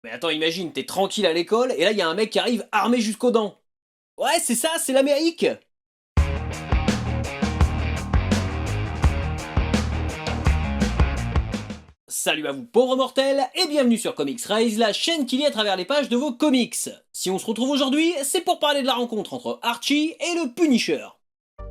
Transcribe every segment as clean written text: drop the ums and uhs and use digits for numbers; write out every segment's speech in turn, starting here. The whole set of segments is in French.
Mais attends, imagine, t'es tranquille à l'école et là y a un mec qui arrive armé jusqu'aux dents. Ouais, c'est ça, c'est l'Amérique. Salut à vous pauvres mortels et bienvenue sur Comics Rise, la chaîne qui lit à travers les pages de vos comics. Si on se retrouve aujourd'hui, c'est pour parler de la rencontre entre Archie et le Punisher.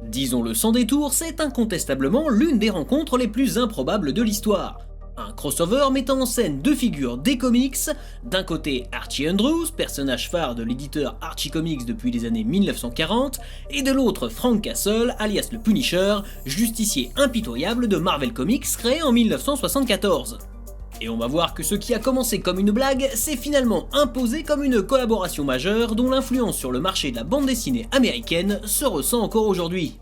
Disons-le sans détour, c'est incontestablement l'une des rencontres les plus improbables de l'histoire. Un crossover mettant en scène deux figures des comics, d'un côté Archie Andrews, personnage phare de l'éditeur Archie Comics depuis les années 1940, et de l'autre Frank Castle, alias le Punisher, justicier impitoyable de Marvel Comics créé en 1974. Et on va voir que ce qui a commencé comme une blague s'est finalement imposé comme une collaboration majeure dont l'influence sur le marché de la bande dessinée américaine se ressent encore aujourd'hui.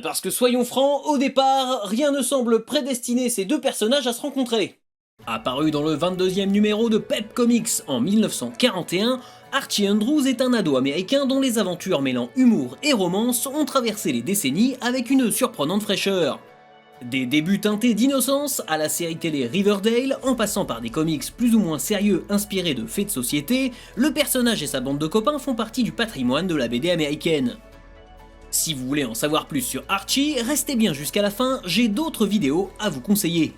Parce que soyons francs, au départ, rien ne semble prédestiner ces deux personnages à se rencontrer. Apparu dans le 22e numéro de Pep Comics en 1941, Archie Andrews est un ado américain dont les aventures mêlant humour et romance ont traversé les décennies avec une surprenante fraîcheur. Des débuts teintés d'innocence à la série télé Riverdale, en passant par des comics plus ou moins sérieux inspirés de faits de société, le personnage et sa bande de copains font partie du patrimoine de la BD américaine. Si vous voulez en savoir plus sur Archie, restez bien jusqu'à la fin, j'ai d'autres vidéos à vous conseiller.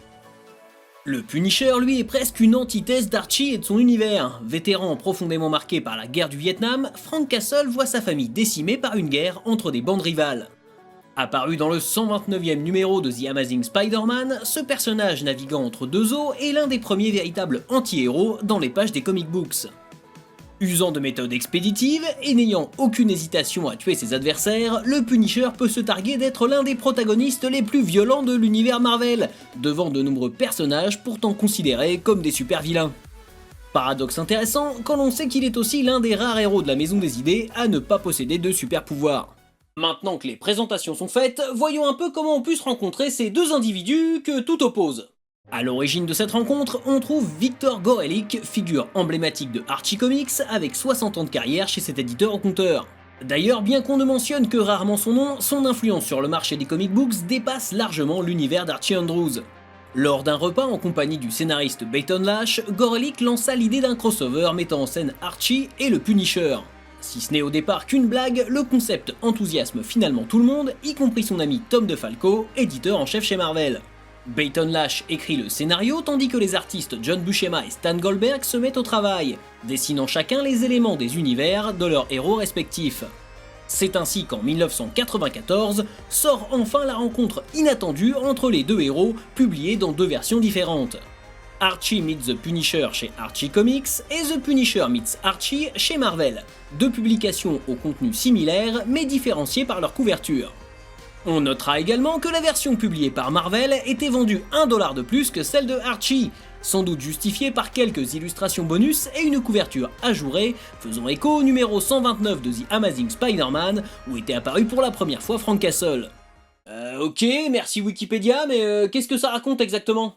Le Punisher, lui, est presque une antithèse d'Archie et de son univers. Vétéran profondément marqué par la guerre du Vietnam, Frank Castle voit sa famille décimée par une guerre entre des bandes rivales. Apparu dans le 129e numéro de The Amazing Spider-Man, ce personnage naviguant entre deux eaux est l'un des premiers véritables anti-héros dans les pages des comic books. Usant de méthodes expéditives et n'ayant aucune hésitation à tuer ses adversaires, le Punisher peut se targuer d'être l'un des protagonistes les plus violents de l'univers Marvel, devant de nombreux personnages pourtant considérés comme des super-vilains. Paradoxe intéressant quand l'on sait qu'il est aussi l'un des rares héros de la Maison des Idées à ne pas posséder de super-pouvoirs. Maintenant que les présentations sont faites, voyons un peu comment ont pu se rencontrer ces deux individus que tout oppose. À l'origine de cette rencontre, on trouve Victor Gorelick, figure emblématique de Archie Comics avec 60 ans de carrière chez cet éditeur au compteur. D'ailleurs, bien qu'on ne mentionne que rarement son nom, son influence sur le marché des comic books dépasse largement l'univers d'Archie Andrews. Lors d'un repas en compagnie du scénariste Peyton Lash, Gorelick lança l'idée d'un crossover mettant en scène Archie et le Punisher. Si ce n'est au départ qu'une blague, le concept enthousiasme finalement tout le monde, y compris son ami Tom DeFalco, éditeur en chef chez Marvel. Peyton Lash écrit le scénario tandis que les artistes John Buscema et Stan Goldberg se mettent au travail, dessinant chacun les éléments des univers de leurs héros respectifs. C'est ainsi qu'en 1994 sort enfin la rencontre inattendue entre les deux héros, publiée dans deux versions différentes. Archie meets the Punisher chez Archie Comics et The Punisher meets Archie chez Marvel, deux publications au contenu similaire mais différenciées par leur couverture. On notera également que la version publiée par Marvel était vendue 1$ de plus que celle de Archie, sans doute justifiée par quelques illustrations bonus et une couverture ajourée, faisant écho au numéro 129 de The Amazing Spider-Man, où était apparu pour la première fois Frank Castle. Ok, merci Wikipédia, mais qu'est-ce que ça raconte exactement ?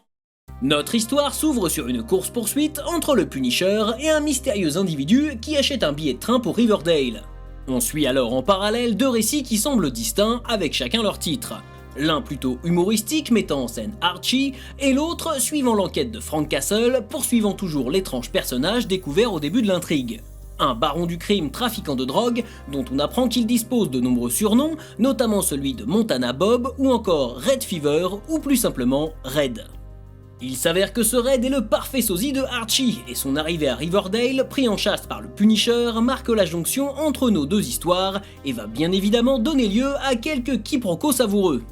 Notre histoire s'ouvre sur une course-poursuite entre le Punisher et un mystérieux individu qui achète un billet de train pour Riverdale. On suit alors en parallèle deux récits qui semblent distincts avec chacun leur titre. L'un plutôt humoristique mettant en scène Archie, et l'autre suivant l'enquête de Frank Castle, poursuivant toujours l'étrange personnage découvert au début de l'intrigue. Un baron du crime trafiquant de drogue, dont on apprend qu'il dispose de nombreux surnoms, notamment celui de Montana Bob ou encore Red Fever ou plus simplement Red. Il s'avère que ce raid est le parfait sosie de Archie, et son arrivée à Riverdale, pris en chasse par le Punisher, marque la jonction entre nos deux histoires, et va bien évidemment donner lieu à quelques quiproquos savoureux.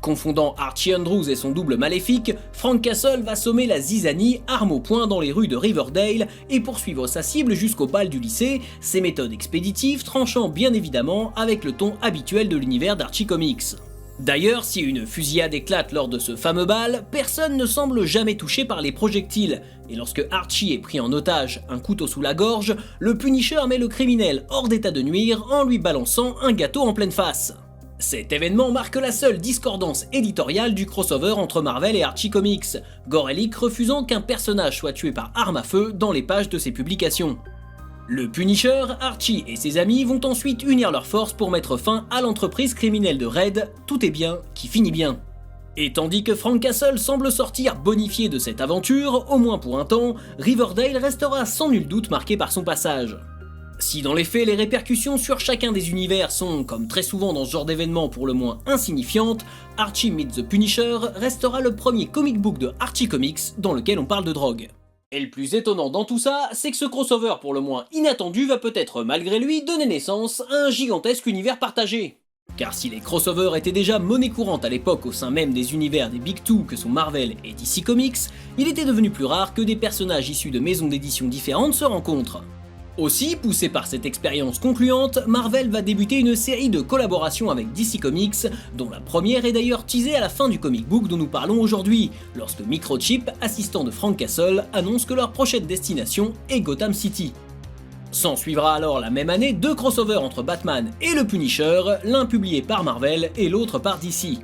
Confondant Archie Andrews et son double maléfique, Frank Castle va sommer la zizanie, arme au poing dans les rues de Riverdale, et poursuivre sa cible jusqu'au bal du lycée, ses méthodes expéditives tranchant bien évidemment avec le ton habituel de l'univers d'Archie Comics. D'ailleurs, si une fusillade éclate lors de ce fameux bal, personne ne semble jamais touché par les projectiles, et lorsque Archie est pris en otage, un couteau sous la gorge, le Punisher met le criminel hors d'état de nuire en lui balançant un gâteau en pleine face. Cet événement marque la seule discordance éditoriale du crossover entre Marvel et Archie Comics, Gorelick refusant qu'un personnage soit tué par arme à feu dans les pages de ses publications. Le Punisher, Archie et ses amis vont ensuite unir leurs forces pour mettre fin à l'entreprise criminelle de Red, tout est bien qui finit bien. Et tandis que Frank Castle semble sortir bonifié de cette aventure, au moins pour un temps, Riverdale restera sans nul doute marqué par son passage. Si dans les faits les répercussions sur chacun des univers sont, comme très souvent dans ce genre d'événements pour le moins insignifiantes, Archie Meets the Punisher restera le premier comic book de Archie Comics dans lequel on parle de drogue. Et le plus étonnant dans tout ça, c'est que ce crossover pour le moins inattendu va peut-être malgré lui donner naissance à un gigantesque univers partagé. Car si les crossovers étaient déjà monnaie courante à l'époque au sein même des univers des Big Two que sont Marvel et DC Comics, il était devenu plus rare que des personnages issus de maisons d'édition différentes se rencontrent. Aussi, poussé par cette expérience concluante, Marvel va débuter une série de collaborations avec DC Comics, dont la première est d'ailleurs teasée à la fin du comic book dont nous parlons aujourd'hui, lorsque Microchip, assistant de Frank Castle, annonce que leur prochaine destination est Gotham City. S'en suivra alors la même année deux crossovers entre Batman et le Punisher, l'un publié par Marvel et l'autre par DC.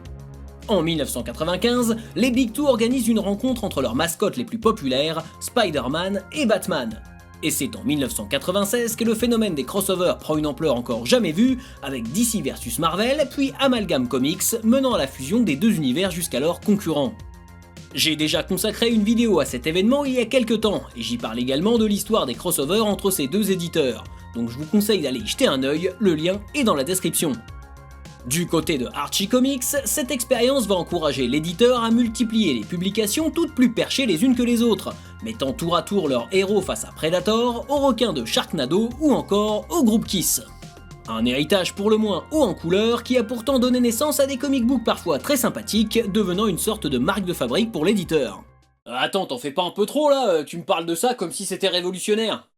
En 1995, les Big Two organisent une rencontre entre leurs mascottes les plus populaires, Spider-Man et Batman. Et c'est en 1996 que le phénomène des crossovers prend une ampleur encore jamais vue, avec DC vs Marvel, puis Amalgam Comics, menant à la fusion des deux univers jusqu'alors concurrents. J'ai déjà consacré une vidéo à cet événement il y a quelques temps, et j'y parle également de l'histoire des crossovers entre ces deux éditeurs, donc je vous conseille d'aller y jeter un œil, le lien est dans la description. Du côté de Archie Comics, cette expérience va encourager l'éditeur à multiplier les publications toutes plus perchées les unes que les autres, mettant tour à tour leurs héros face à Predator, aux requins de Sharknado ou encore au groupe Kiss. Un héritage pour le moins haut en couleur qui a pourtant donné naissance à des comic books parfois très sympathiques, devenant une sorte de marque de fabrique pour l'éditeur. Attends, t'en fais pas un peu trop là, tu me parles de ça comme si c'était révolutionnaire.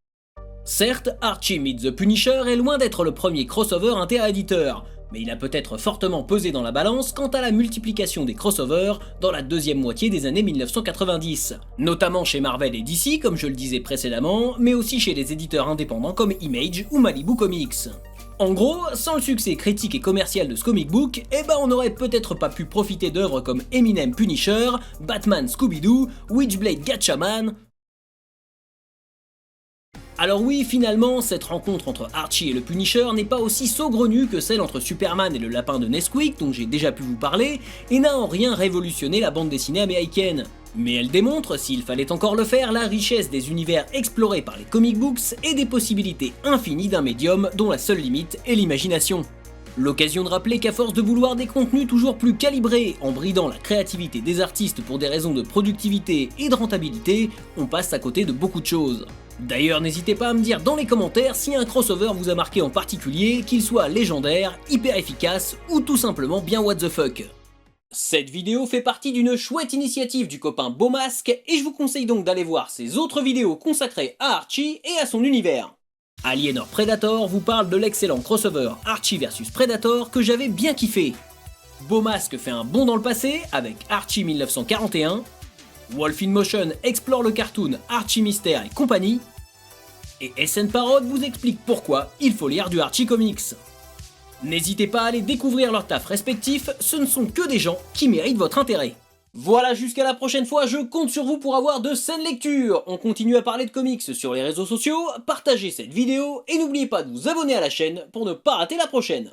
Certes, Archie Meets the Punisher est loin d'être le premier crossover inter-éditeur, mais il a peut-être fortement pesé dans la balance quant à la multiplication des crossovers dans la deuxième moitié des années 1990, notamment chez Marvel et DC comme je le disais précédemment, mais aussi chez les éditeurs indépendants comme Image ou Malibu Comics. En gros, sans le succès critique et commercial de ce comic book, on n'aurait peut-être pas pu profiter d'œuvres comme Eminem Punisher, Batman Scooby-Doo, Witchblade Gatchaman. Alors oui, finalement, cette rencontre entre Archie et le Punisher n'est pas aussi saugrenue que celle entre Superman et le lapin de Nesquik dont j'ai déjà pu vous parler, et n'a en rien révolutionné la bande dessinée américaine. Mais elle démontre, s'il fallait encore le faire, la richesse des univers explorés par les comic books et des possibilités infinies d'un médium dont la seule limite est l'imagination. L'occasion de rappeler qu'à force de vouloir des contenus toujours plus calibrés, en bridant la créativité des artistes pour des raisons de productivité et de rentabilité, on passe à côté de beaucoup de choses. D'ailleurs, n'hésitez pas à me dire dans les commentaires si un crossover vous a marqué en particulier, qu'il soit légendaire, hyper efficace ou tout simplement bien what the fuck. Cette vidéo fait partie d'une chouette initiative du copain Beaumasque et je vous conseille donc d'aller voir ses autres vidéos consacrées à Archie et à son univers. Alienor Predator vous parle de l'excellent crossover Archie vs Predator que j'avais bien kiffé. Beaumasque fait un bond dans le passé avec Archie 1941. Wolf in Motion explore le cartoon Archie Mystère et compagnie. Et SN Parod vous explique pourquoi il faut lire du Archie Comics. N'hésitez pas à aller découvrir leurs tafs respectifs, ce ne sont que des gens qui méritent votre intérêt. Voilà, jusqu'à la prochaine fois, je compte sur vous pour avoir de saines lectures. On continue à parler de comics sur les réseaux sociaux, partagez cette vidéo et n'oubliez pas de vous abonner à la chaîne pour ne pas rater la prochaine.